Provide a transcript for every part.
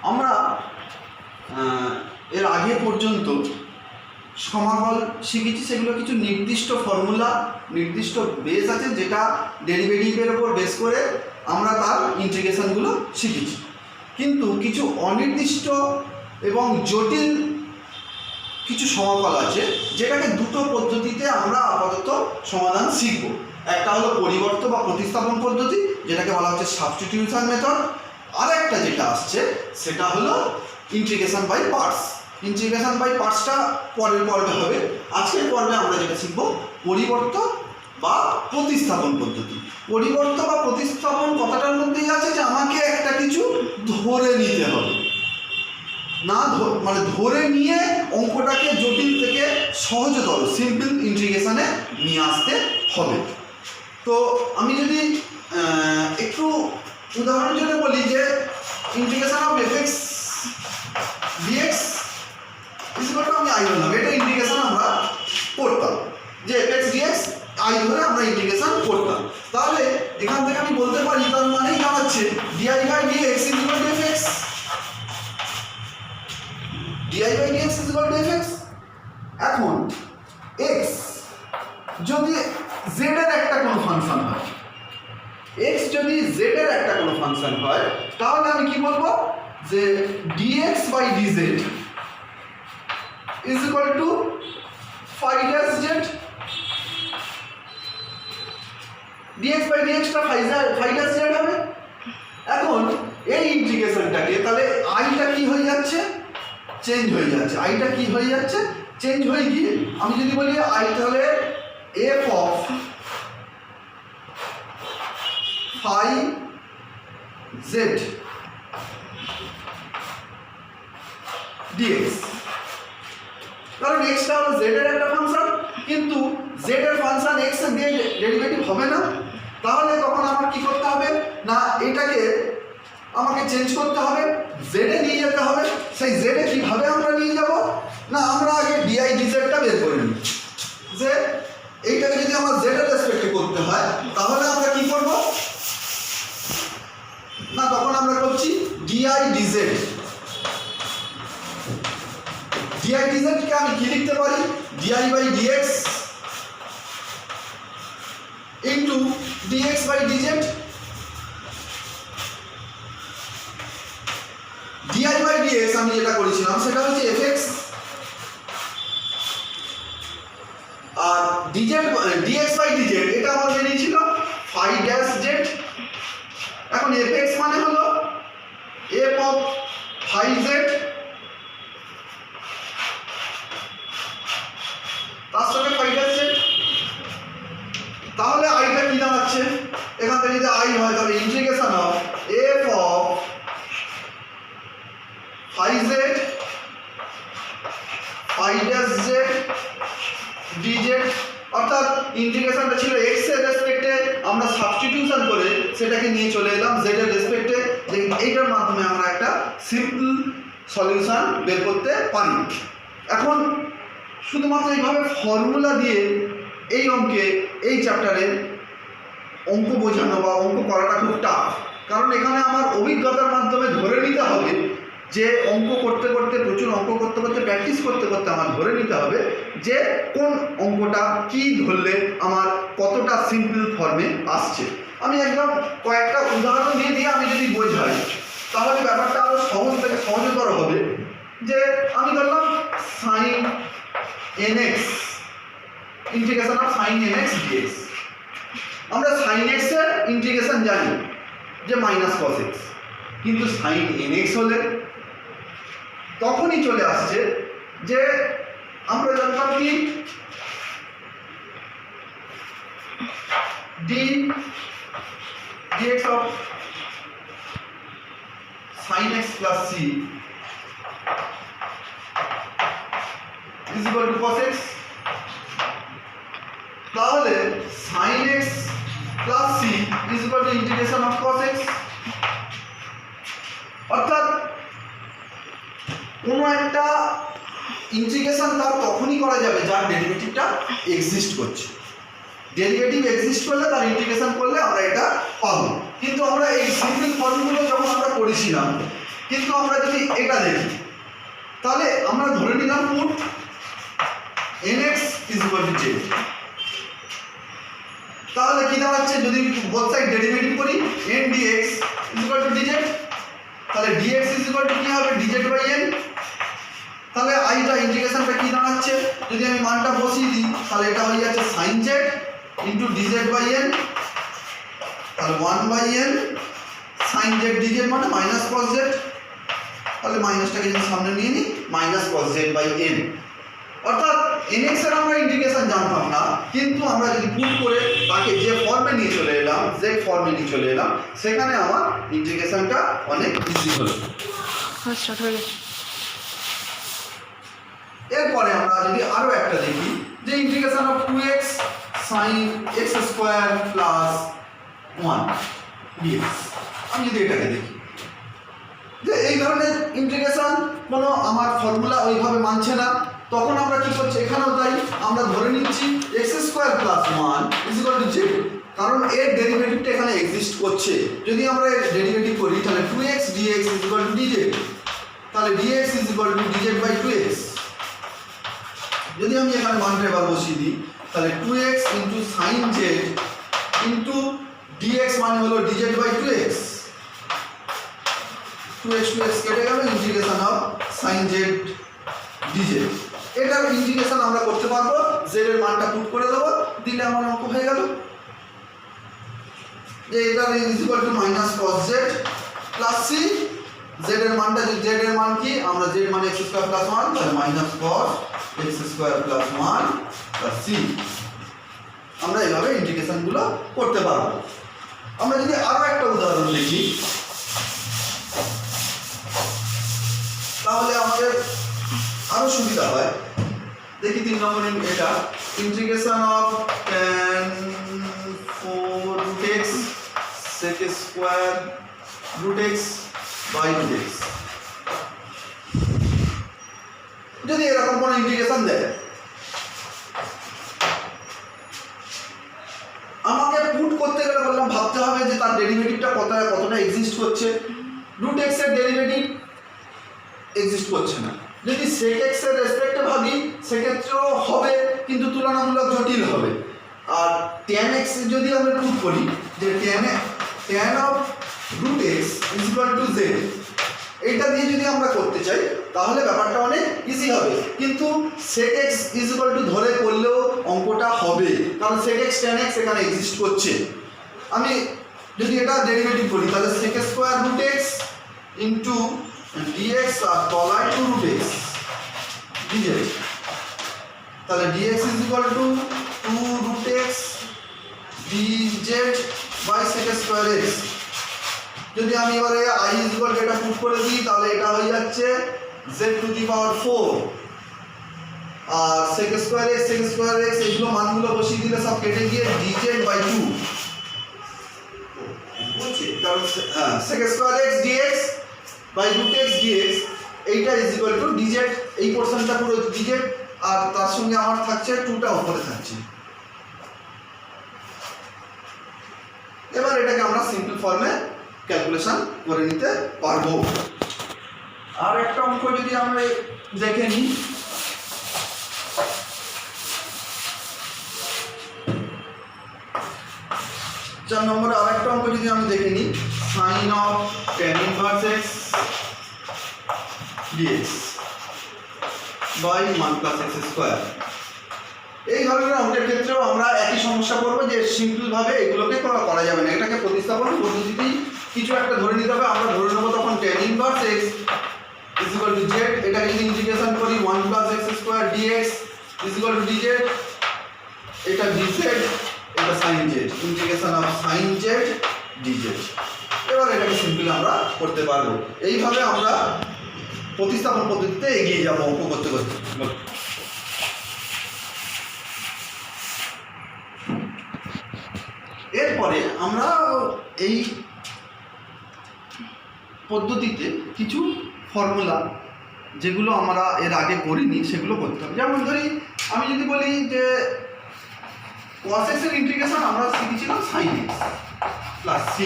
আমরা এর আগে পর্যন্ত সমাকল শিখেছি, সেগুলো কিছু নির্দিষ্ট ফর্মুলা, নির্দিষ্ট বেস আছে যেটা ডেরিভেটিভের ওপর বেস করে আমরা তার ইন্টিগ্রেশনগুলো শিখেছি। কিন্তু কিছু অনির্দিষ্ট এবং জটিল কিছু সমাকল আছে যেটাকে দুটো পদ্ধতিতে আমরা আপাতত সমাধান শিখব। একটা হলো পরিবর্ত বা প্রতিস্থাপন পদ্ধতি, যেটাকে বলা হচ্ছে সাবস্টিটিউশন মেথড। আর একটা যেটা আসছে সেটা হলো integration by parts. Integration by পার্টসটা পরের পর্বে হবে। আজকের পর্বে আমরা যেটা শিখব পরিবর্ত বা প্রতিস্থাপন পদ্ধতি। পরিবর্ত বা প্রতিস্থাপন কথাটার মধ্যেই আছে যে আমাকে একটা কিছু ধরে নিতে হবে, না মানে ধরে নিয়ে অঙ্কটাকে জটিল থেকে সহজতর সিম্পল ইন্টিগ্রেশনে নিয়ে আসতে হবে। তো আমি যদি একটু উদাহরণ জন্য বলি যে integration of FX DX equal to আমি আই বললাম, এটা ইন্টিগ্রেশন আমরা করতাম যে এফএক্স ডিএক্স আই ধরে আমরা ইন্টিগ্রেশন করতাম। তাহলে এখান থেকে আমি বলতে পারি তার মানেই দাঁড়াচ্ছে DI by DX equal to FX, DI by DX equal to FX. এখন এক্স যদি জেড এর একটা কোনো ফাংশন হয়, এক্স যদি জেড এর একটা কোনো ফাংশন হয়, তাহলে আমি কি বলবো যে dx by dz is equal to phi dash z। dx by dx টা phi dash z হবে। এখন এই ইন্টিগ্রেশনটাকে তাহলে আইটা কি হয়ে যাচ্ছে, চেঞ্জ হয়ে যাচ্ছে। আইটা কি হয়ে যাচ্ছে, চেঞ্জ হয়ে গিয়ে আমি যদি বলি আই তাহলে f of phi z dx, কারণ x টা হলো z এর একটা ফাংশন, কিন্তু z এর ফাংশন x এর দিয়ে ডেরিভেটিভ হবে না। তাহলে তখন আমার কি করতে হবে না, এটাকে আমাকে চেঞ্জ করতে হবে, z এ নিয়ে যেতে হবে। সেই z এ কিভাবে আমরা নিয়ে যাব না, আমরা আগে di dz টা বের করে নিই যে এইটাকে যদি আমার z এর রেসপেক্টে করতে হয় তাহলে আমরা কি করব না, তখন আমরা করছি di dz। di dz কে আমি কি লিখতে পারি, di by dx into dx by dz। di by dx আমি যেটা করেছিলাম সেটা হচ্ছে fx, আর dx বাই dz এটা আমার বেরিয়েছিল phi dash z। এখন fx মানে হলো f অফ phi z, তার সঙ্গে phi dash z। তাহলে আইটা কি দাঁড়াচ্ছে, এখান থেকে যদি আই হয় তাহলে integration of f of phi z phi dash z dz। অর্থাৎ ইন্টিগ্রেশনটা ছিল x এর রেসপেক্টে, আমরা সাবস্টিটিউশন করে সেটাকে নিয়ে চলে এলাম z এর রেসপেক্টে। এইটার মাধ্যমে আমরা একটা সিম্পল সলিউশন বের করতে পারি। এখন শুধুমাত্র এইভাবে ফর্মুলা দিয়ে এই অঙ্কে, এই চ্যাপ্টারে অঙ্ক বোঝানো বা অঙ্ক করাটা খুব টাফ, কারণ এখানে আমার অভিজ্ঞতার মাধ্যমে ধরে নিতে হবে যে অঙ্ক করতে করতে, প্রচুর অঙ্ক করতে করতে, প্র্যাকটিস করতে করতে আমার ধরে নিতে হবে যে কোন অঙ্কটা কি ধরলে আমার কতটা সিম্পল ফর্মে আসছে। আমি একদম কয়েকটা উদাহরণ দিয়ে আমি যদি বোঝাই তাহলে ব্যাপারটা আরও সহজ থেকে সহজতর হবে। যে আমি ধরলাম sine nx integration of sine nx dx। আমরা সাইন x এর ইন্টিগ্রেশন জানি যে মাইনাস cos x, কিন্তু সাইন nx হলে তখনই চলে আসছে যে আমরা জানতাম কি dx of sin x plus c is equal to cos x। তাহলে sin x plus c is equal to integration of cos x। অর্থাৎ কোনো একটা ইন্টিগ্রেশন তার তখনই করা যাবে যার ডেরিভেটিভটা এক্সিস্ট করছে। ডেরিভেটিভ এক্সিস্ট করলে তার ইন্টিগ্রেশন করলে আমরা এটা পাবো। কিন্তু আমরা এই সিম্পল ফর্মগুলো যখন আমরা করেছিলাম কিন্তু আমরা যদি এটা দেখি তাহলে আমরা ধরে নিলাম পুট nx = z, তাহলে কি দাঁড়াচ্ছে যদি বোথ সাইড ডেরিভেটিভ করি n dx = dz, তাহলে dx কি হবে dz/n। তাহলে আইটা ইন্টিগ্রেশনটা কি দাঁড়াচ্ছে যদি আমি মানটা বসিয়ে দিই তাহলে এটা হয়ে যাচ্ছে sin z dz/n, তাহলে 1/n sin z dz মানে মাইনাস cos z, তাহলে মাইনাসটাকে যদি সামনে নিয়ে নিই মাইনাস cos z/n। অর্থাৎ nx এর আমরা ইন্টিগ্রেশন জানতাম না, কিন্তু আমরা যদি পুট করে তাকে যে ফর্মে নিয়ে চলে এলাম z ফর্মে নিয়ে চলে এলাম সেখানে আমার ইন্টিগ্রেশনটা অনেক ইজি হলো। স্টার্ট হয়ে গেছে। এরপরে আমরা যদি আরো একটা দেখি যে integration of 2x sin x² + 1 dx, আমি যদি এটাকে দেখি যে এই ধরনের ইন্টিগ্রেশন কোনো আমার ফর্মুলা ওইভাবে মানছে না, তখন আমরা কি করছি এখানেও তাই আমরা ধরে নিচ্ছি x² + 1 = z, কারণ এর ডেরিভেটিভটা এখানে এক্সিস্ট করছে। যদি আমরা এর ডেরিভেটিভ করি তাহলে 2x dx = dz, তাহলে dx = dz/2x। যদি আমি এখানে মানটা এবার বসিয়ে দিই তাহলে 2x sin z dx মানে হলো dz/2x, 2x কেটে গেল, integration of sin z dz। এটার ইন্টিগ্রেশন আমরা করতে পারবো, z এর মানটা পুট করে দেবো, দিলে আমার অঙ্ক হয়ে গেল যে এটা -cos z + c, z এর মানটা z এর মান কি আমরা z মানে x² + 1 তাহলে -cos x² + 1 + c। আমরা এইভাবে ইন্টিগ্রেশন গুলো করতে পারবো। আমরা যদি আরো একটা উদাহরণ দেখি তাহলে আমাদের আরো সুবিধা হয়। দেখি 3 নম্বর এটা integration of tan 4√x sec² √x/√x। যদি এরকম কোনো ইন্টিগ্রেশন দেয় আমাকে পুট করতে গেলে বললাম ভাবতে হবে যে তার ডেরিভেটিভটা কতটা এক্সিস্ট করছে। √x এর ডেরিভেটিভ এক্সিস্ট করছে না, যদি sec x এর রেসপেক্টে ভাবি সেক্ষেত্রেও হবে কিন্তু তুলনামূলক জটিল হবে। আর tan x যদি আমরা পুট করি যে tan of √x = z, এইটা দিয়ে যদি আমরা করতে চাই তাহলে ব্যাপারটা অনেক ইজি হবে, কিন্তু sec x ধরে করলেও অঙ্কটা হবে কারণ sec x tan x এখানে এক্সিস্ট করছে। আমি যদি এটা ডেরিভেটিভ করি তাহলে sec² √x dx আর তলায় 2√x dz, তাহলে dx = 2√x dz/sec²x। যদি আমি এবারে i এটা পুট করে দিই তাহলে এটা হয়ে যাচ্ছে z⁴ আর sec²x এগুলো মানগুলো বসিয়ে দিলে সব কেটে গিয়ে dz/2 বুঝছি, কারণ sec² dx/√x dx এইটা dz, এই পোরশনটা পুরো dz আর তার সঙ্গে আমার থাকছে 2টা উপরে থাকছে। এবার এটাকে আমরা সিম্পল ফর্মে ক্যালকুলেশন করে নিতে পারবো। আর একটা অঙ্ক যদি আমরা দেখে নিই, চার নম্বরে আর একটা অঙ্ক যদি আমি দেখে নিই sin of tan inverse x dx by 1 + x²। এই ধরনের অঙ্কের ক্ষেত্রেও আমরা একই সমস্যা করব যে সিম্পল ভাবে এগুলোকে করা যাবে না, এটাকে প্রতিস্থাপন পদ্ধতিতেই কিছু একটা ধরে নিতে হবে। আমরা ধরে নেব তখন tan inverse x = z, এটাকে যদি ইন্টিগ্রেশন করি 1 + x² dx = dz, এটা dz এটা sin z, integration of sin z dz। এবার এটাকে সিম্পল আমরা করতে পারবো। এইভাবে আমরা প্রতিস্থাপন পদ্ধতিতে এগিয়ে যাব অঙ্ক করতে করতে। এরপরে আমরা এই পদ্ধতিতে কিছু ফর্মুলা যেগুলো আমরা এর আগে করিনি সেগুলো করতে হবে। যেমন ধরি আমি যদি বলি যে cos x এর ইন্টিগ্রেশন আমরা শিখেছিলাম sin x + c,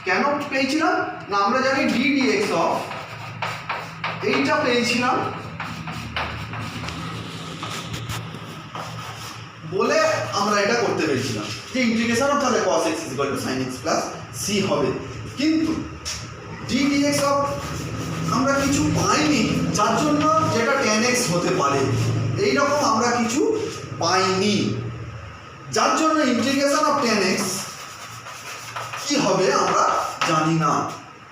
কেন পেয়েছিলাম না আমরা জানি ডি ডিএক্স অফ এইটা পেয়েছিলাম বলে আমরা এটা করতে পেরেছিলাম যে ইন্টিগ্রেশন অফ তাহলে cos x sin x plus c হবে। কিন্তু ডি ডিএক্স অফ আমরা কিছু পাইনি যার জন্য যেটা tan x হতে পারে, এইরকম আমরা কিছু পাইনি যার জন্য ইন্টিগ্রেশন অফ tan x কি হবে আমরা জানি না,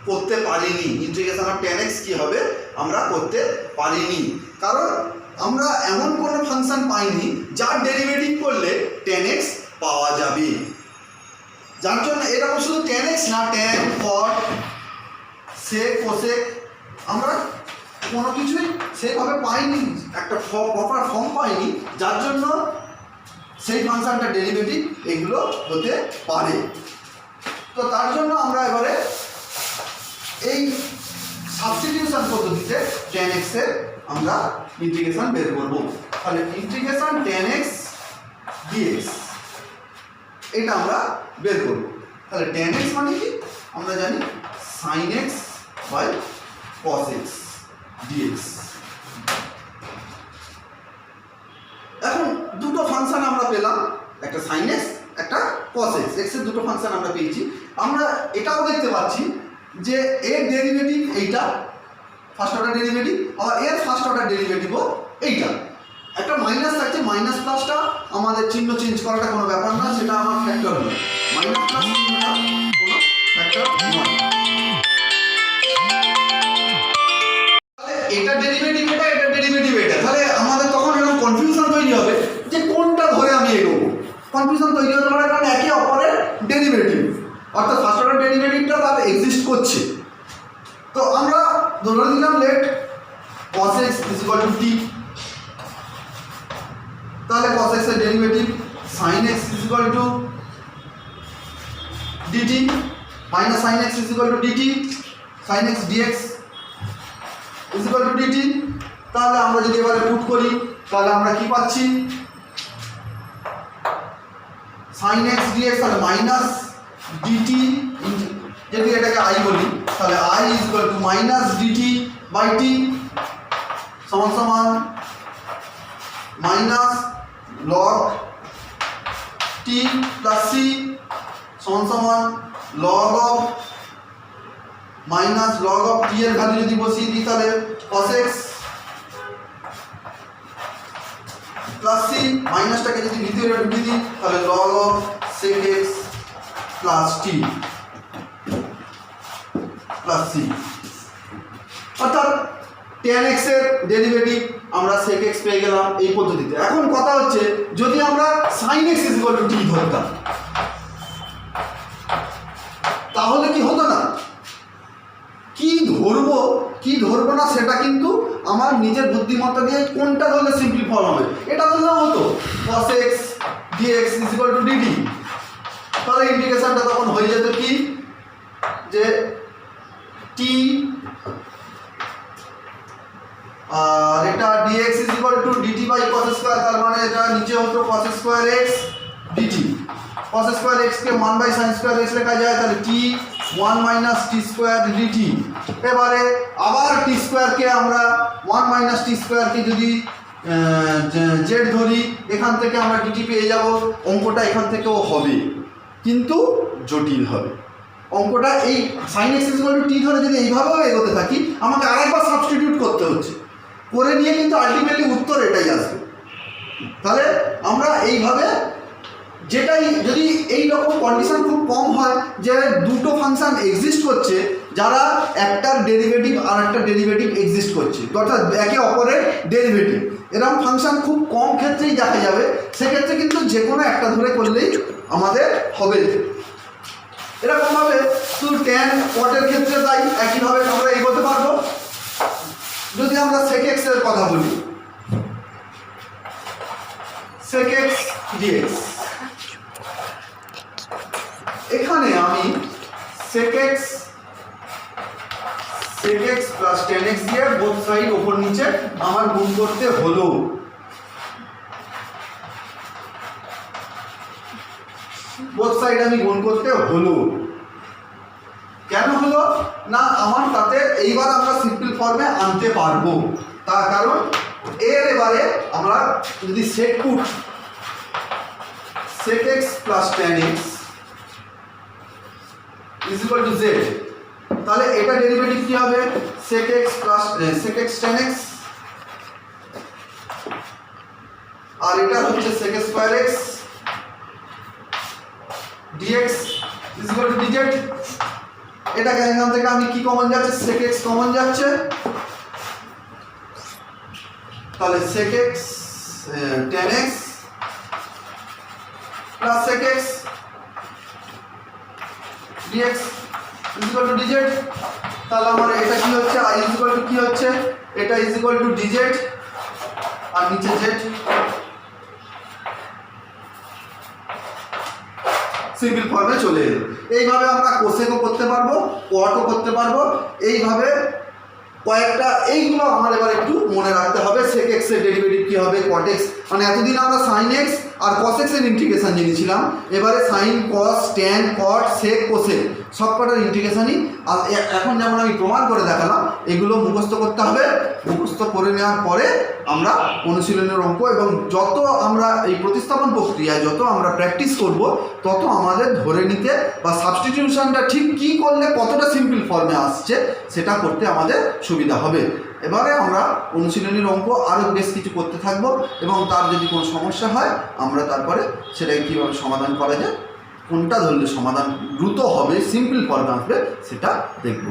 করতে পারিনি। ইন্টিগ্রেশন অফ tan x কি হবে আমরা করতে পারিনি, কারণ আমরা এমন কোনো ফাংশন পাইনি যার ডেরিভেটিভ করলে tan x পাওয়া যাবে। যার জন্য এরকম শুধু tan x না tan cot sec cosec আমরা কোনো কিছুই সেভাবে পাইনি, একটা প্রপার ফর্ম পাইনি যার জন্য সেই ফাংশনটা ডেরিভেটিভ এগুলো হতে পারে। তো তার জন্য আমরা এবারে এই সাবস্টিটিউশন পদ্ধতিতে tan x এর আমরা ইন্টিগ্রেশন বের করব। তাহলে ইন্টিগ্রেশন tan x dx এটা আমরা বের করব। তাহলে tan x মানে কি আমরা জানি sin x by cos x dx। এখন দুটো ফাংশন আমরা পেলাম, একটা sin x একটা cos x, x এর দুটো ফাংশন আমরা পেয়েছি। আমরা এটাও দেখতে পাচ্ছি যে এর ডেরিভেটিভ এইটা ফার্স্ট অর্ডার ডেরিভেটিভ, আর এর ফার্স্ট অর্ডার ডেরিভেটিভও এইটা। একটা মাইনাস থাকছে, মাইনাস প্লাসটা আমাদের চিহ্ন চেঞ্জ করাটা কোনো ব্যাপার না, সেটা আমার ফ্যাক্টর নয়। মাইনাস প্লাস চিহ্নটা কোনো ফ্যাক্টর নয়। তাহলে এটা ডেরিভেটিভ এটা, এটা ডেরিভেটিভ এটা, তাহলে আমাদের তখন এরকম কনফিউশন তৈরি হবে যে কোনটা ধরে আমি এগোবো। কনফিউশন তৈরি হতে পারে কারণ একে অপরের ডেরিভেটিভ, অর্থাৎ ফার্স্ট অর্ডার ডেরিভেটিভটা তার এক্সিস্ট করছে। তো আমরা ধরে দিলাম লেট cos x = t, তাহলে cos x এর derivative sin x = dt minus sin x = dt sin x dx = dt। তাহলে আমরা যদি এবারে পুট করি তাহলে আমরা কি পাচ্ছি sin x dx তাহলে মাইনাস dt, যদি এটাকে i বলি তাহলে i = minus dt by t সমান সমান minus log t plus c সমান সমান log of minus log of t এর ভ্যালু যদি বসিয়ে দিই তাহলে cos x প্লাস c, মাইনাসটাকে যদি ভিতরে ঢুকিয়ে দিই তাহলে log of sec x plus t plus c, অর্থাৎ tan x এর ডেরিভেটিভ আমরা sec x পেয়ে গেলাম এই পদ্ধতিতে। এখন কথা হচ্ছে যদি আমরা sin x = t ধরতাম তাহলে কি হতো না, কি ধরবো কি ধরবো না সেটা কিন্তু আমার নিজের বুদ্ধিমত্তা দিয়ে কোনটা ধরলে সিম্পলি ফর্ম হবে এটা ধরলেও হতো cos x dx = dt। তাহলে ইন্টিগ্রেশনটা তখন হয়ে যেত কি যে t আর এটা dx = dt by cos square, তার মানে এটা নিচে হতো cos square x dt। cos square x কে 1 বাই sin স্কয়ার x লেখা যায়, তাহলে t 1 minus t square dt। এবারে আবার t স্কয়ার কে আমরা 1 মাইনাস t স্কয়ার কে যদি z ধরি এখান থেকে আমরা dt পেয়ে যাব। অঙ্কটা এখান থেকেও হবে কিন্তু জটিল হবে অঙ্কটা। এই sin x = t ধরে যদি এইভাবেও এগোতে থাকি আমাকে আরেকবার সাবস্টিটিউট করতে হচ্ছে, করে নিয়ে কিন্তু আলটিমেটলি উত্তর এটাই আসবে। তাহলে আমরা এইভাবে যেটাই যদি এই রকম কন্ডিশন খুব কম হয় যে দুটো ফাংশন এক্সিস্ট করছে যারা একটার ডেরিভেটিভ আর একটা ডেরিভেটিভ এক্সিস্ট করছে, অর্থাৎ একে অপরের ডেরিভেটিভ, এরকম ফাংশন খুব কম ক্ষেত্রেই দেখা যাবে। সেক্ষেত্রে কিন্তু যে কোনো একটা ধরে করলেই আমাদের হবে। এরকমভাবে শুধু tan cot এর ক্ষেত্রে তাই একইভাবে আমরা এগোতে পারবো। যদি আমরা sec x এর কথা বলি sec x dx, এখানে আমি sec x plus tan x দিয়ে বোথ সাইড ওপর নিচে আমার গুণ করতে হলো। বোথ সাইড আমি গুণ করতে হলো। কেন হলো না আমার তাতে এইবার আমরা সিম্পল ফর্মে আনতে পারবো, তার কারণ এর এবারে আমরা যদি set put sec x plus tan x is equal to z, তাহলে এটা ডেরিভেটিভ কি হবে sec x plus sec x tan x, আর এটা হচ্ছে sec square x dx is equal to dz। এটাকে এখান থেকে আমি কি কমন যাচ্ছে sec x কমন যাচ্ছে, তাহলে sec x tan x plus sec x dx is equal to dz। তাহলে আমার এটা কি হচ্ছে I is equal to কি হচ্ছে, এটা is equal to dz আর নিচে z, সিম্পল ফর্মে চলে এলো। এইভাবে আমরা কোসেকও করতে পারবো, কোয়াটও করতে পারবো, এইভাবে কয়েকটা এইগুলো আমার এবার একটু মনে রাখতে হবে। sec x এর ডেরিভেটিভ কি হবে, cot x, মানে এতদিন আমরা sin x আর cos x এর ইন্টিগ্রেশন জেনেছিলাম, এবারে sin cos tan cot sec cosec সবকটার ইন্টিগ্রেশনই এখন যেমন আমি প্রমাণ করে দেখালাম, এগুলো মুখস্থ করতে হবে। মুখস্থ করে নেওয়ার পরে আমরা অনুশীলনের অঙ্ক এবং যত আমরা এই প্রতিস্থাপন প্রক্রিয়ায় যত আমরা প্র্যাকটিস করব তত আমাদের ধরে নিতে বা সাবস্টিটিউশনটা ঠিক কী করলে কতটা সিম্পল ফর্মে আসছে সেটা করতে আমাদের সুবিধা হবে। এবারে আমরা অনুশীলনীর অঙ্ক আরও বেশ কিছু করতে থাকবো এবং তার যদি কোনো সমস্যা হয় আমরা তারপরে সেটাকে কীভাবে সমাধান করা যায়, কোনটা ধরলে সমাধান দ্রুত হবে, সিম্পল ফর্মে আসবে সেটা দেখব।